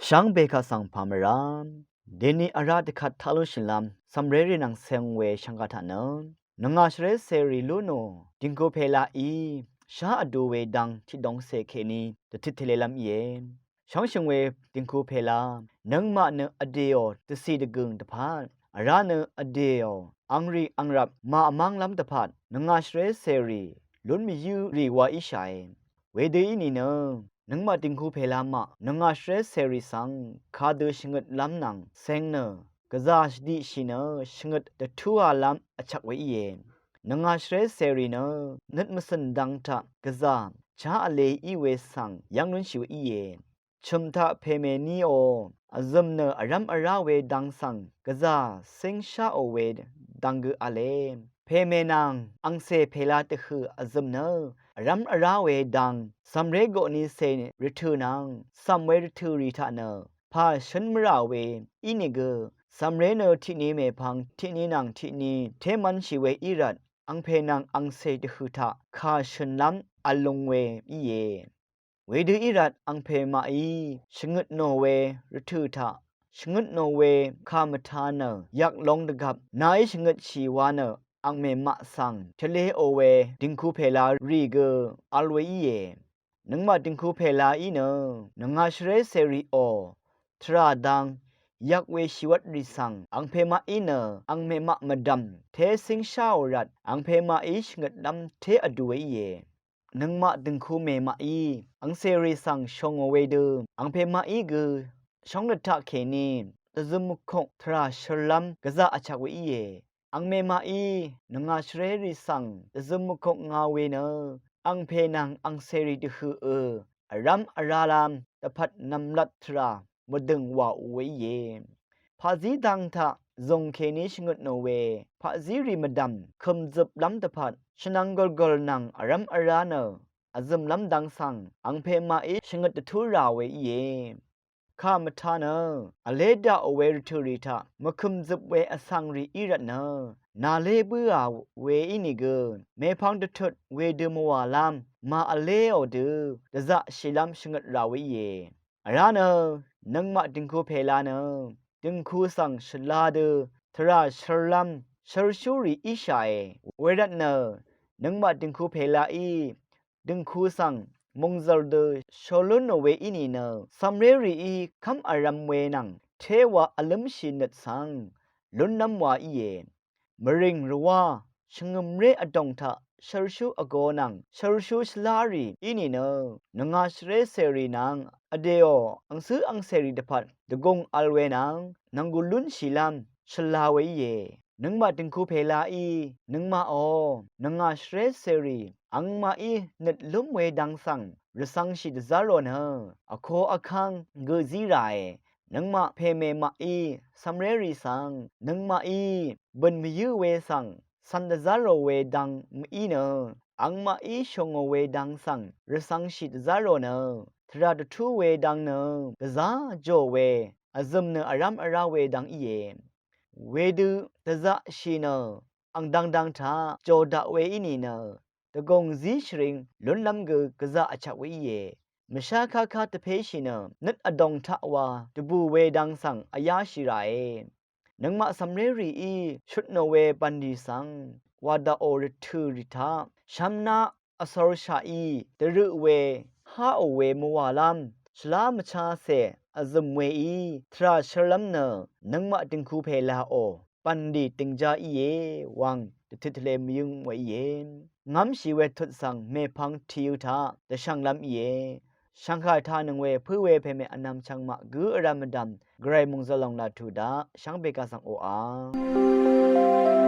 ช่างเบคาสังพามรามเดนีอาราดคัดทาลุชิลามซัมเรรินังเซงเวชังกาทานนนงาชเรเซริลูโนดิงโกเพลาอีชาอดูเวดังที่ดองเซเคนีตะทิทเลลามเยช่างชงเวดิงโกเพลานังมาเนอเดียตะซีดกึงตะพานอาราเนอเดียอังรีอังรับมาอมังลำตะพานนงาชเรเซริลุนมียูรีวาอิชัยเวเดอีนีเนนังมาติงคูเพลามะนังอาเชรเซริสังคาเดชงดลำนังเซงเนกะซาชดิชิเนชงดตะทัวลำอชักไว้เยนังอาเชรเซริเนนัดมสันดังทะกะซาชาอเลอีเวสังยังนุนชิวอีเยชุมทะเพเมนีโออซัมเนออารัมอาราเวดังสังกะซาเซงชาโอเวดังกอเลเพเมนังอังเซเพลาตะคืออซัมเนรัมอราเวดังซัมเรโกนีเซนริทูนังซัมเวริทูริทาเนพาฉันมราเวอินิเกซัมเรเนที่นี้เมพังที่นี้นังที่นี้เทมันชิเวอิรัดอังเพนังอังเซตหือทะคาฉันลัมอลงเวอีเยเวดูอิรัดอังเพมาอีชงดโนเวริทูทะชงดโนเวคามทาเนยักลงดกับนายชงดชีวาเนอังเมมะสังทะเลโอเวดิงคูเพลารีเกอัลเวอีเยนังมาดิงคูเพลาอีเนนังอาชเรเซริโอทราดังยักเวชิวัตริสังอังเพมาอีเนอังเมมะมะดัมเทสิงชาวรัดอังเพมาอีชงดดัมเทอดูเวอีเยนังมาดิงคูเมมาอีอังเซริสังชงเวเดอังเพมาอีเกชงดทะเคนีตะซุมุคงทราชลัมกะซาอชักเวอีเยอังเมมาอีนงาเชรริสังตะซุมคงงาเวเนอังเพนังอังเซริดฮืออรัมอาราลามตะพัดนำลัดทรามดึงว่าเวเยพาซีดังทะจงเคนิชงดโนเวพาซีริมดัมคมจับลำตะพัดชนังกอลกอลนังอารัมอาราเนอาซุมลำดังสังอังเพมาอีชงดตะทุราเวเยข้ามทานะอเลดาอเวรทูริทามคุมซุบเวอสังรีอิรัตนะนาเลเบือเวอินิเกเมพังดทุดเวเดมวาลามมาอเลโอเดดะซะชิลัมชงดราเวเยอารานะนังมาดิงคูเพลานะดิงคูสังชลาเดทราชลัมชรชูรีอิชัยเวรัตนะนังมาดิงคูเพลาอีดิงคูสังมงซลเดชอลุนเวอินีเนซัมเรรีอีคัมอารัมเวนังเทวะอลัมชินเนตสังลุนนัมวาอีเยมริงรัวชงมเรอดงทะชรชูอโกนังชรชูชลารีอินีเนนงาชเรเซรีนังอเดโออังซืออังเซรีดพัดดกงอัลเวนังนังกุลุนชิลัมชลาเวเยนังมาติงคูเพลาอีนังมาโอนังอาเชรเซรีอังมาอีเน็ดลุมเวดังสังรสังชิดซาโรเนอโคอคังเกซีไรนังมาเพเมมาอีซัมเรรีสังนังมาอีบันมียูเวสังสันดซาโรเวดังมีเนอังมาอีชงเวดังสังรสังชิดซาโรเนทราดทูเวดังเนกะซาโจเวอซัมเนอารัมอาราเวดังอีเยเวดูตะซะชีเนอังดังทาโจดะเวอินีเนตะกงซีชริงลุนลำเกกะซะอชักเวอีเยมชาคาคาตะเพชิเนนัดอดองทะวาตะบูเวดังสังอายาชิไรนังมาสัมเรรีอีชุดโนเวปันดีสังวาดาโอริทูริทาชัมนาอสรชาอีตะรุเวฮาโอเวมวาลัมชลามชาเซอซุมเวอีทราชลัมเนนังมาติงคูเพลาโอปันดีติงจาอีเยวังตะทิทเลมยุงไวเยงำชีเวทุดสังเมพังทิวทาตะช่างลำอีเยช่างคาทานังเวผู้เวเพเมอนำช่างมะกืออรามดัมไกรมุงซะลองลาทูดาช่างเบกาสังโออา